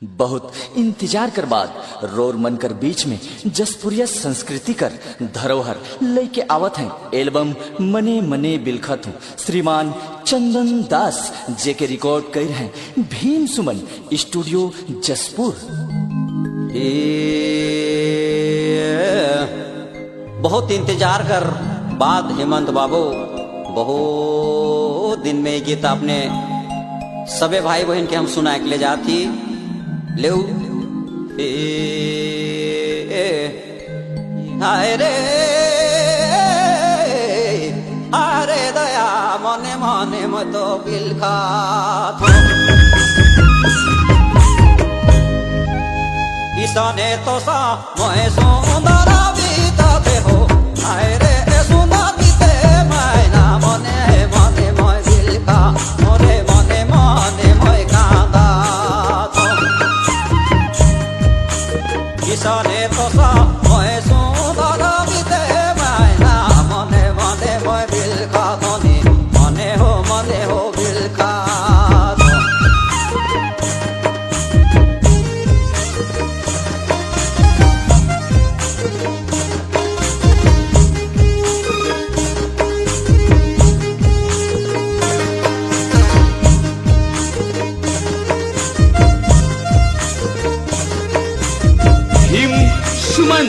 बहुत इंतजार कर बाद रोर मन कर बीच में जसपुरिया संस्कृति कर धरोहर लेके आवत हैं एल्बम मने मने बिलखत हूँ श्रीमान चंदन दास जे के रिकॉर्ड कर हैं भीम सुमन स्टूडियो जसपुर। बहुत इंतजार कर बाद हेमंत बाबू बहुत दिन में गीत आपने सबे भाई बहन के हम सुना के ले जाती ले हाय रे अरे दया मने मने मत बिलखा ईशाने तो सा मोहे सुंदर बीते हो हाय रे सुंदर बीते मैना मने मने मोय बिलखा मोरे मने मने मोय कांदा ईशाने तो सा मोहे सुंदर बीते मैना मने मने मोय बिलखा मने हो बिलखा सुमन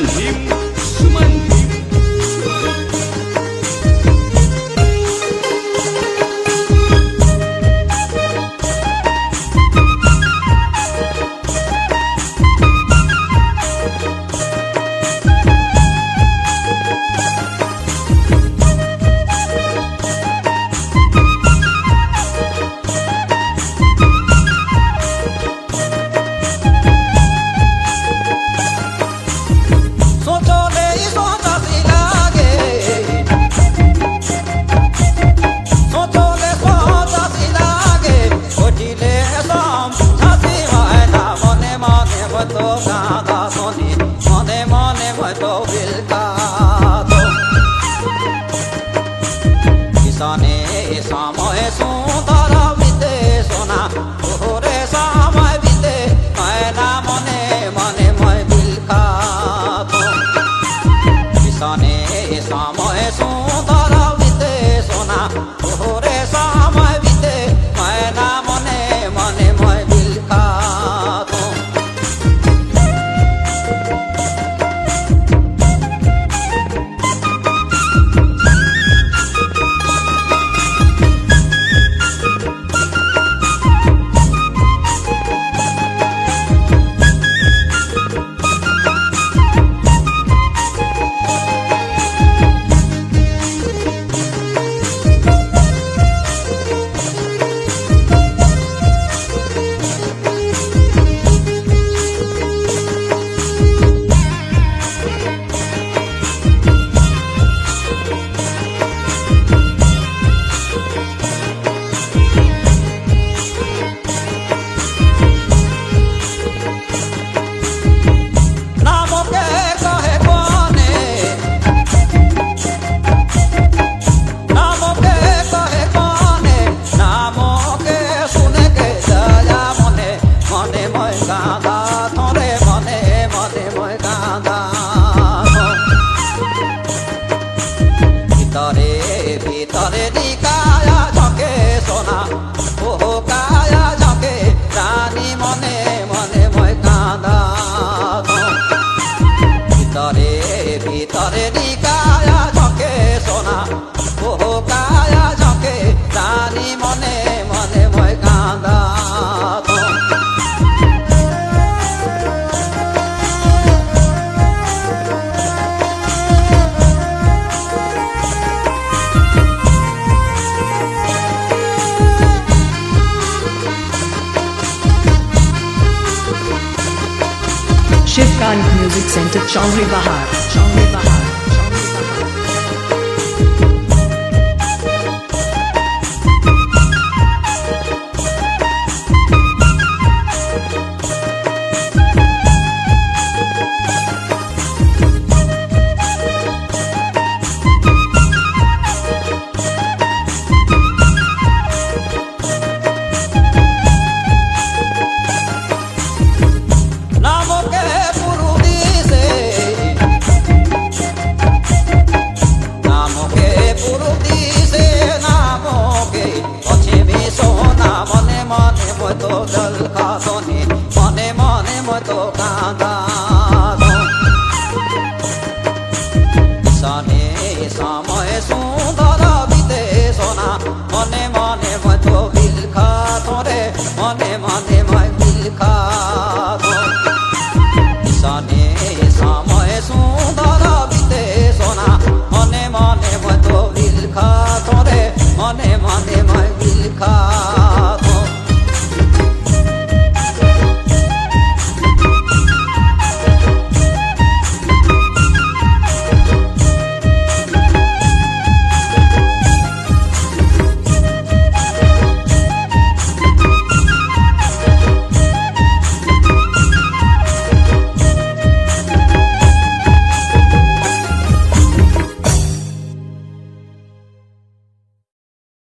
शिवकांत म्यूजिक सेंटर चौंगरी बहार শোনে মনে মনে মতো কাঁদা সনে সময় সুন্দর বিতে সোনা মনে মনে মতো বিলখা তোরে মনে মনে মই বিলখা সনে সময় সুন্দর বিতে সোনা মনে মনে মতো বিলখা তোরে মনে মনে মই বিলখা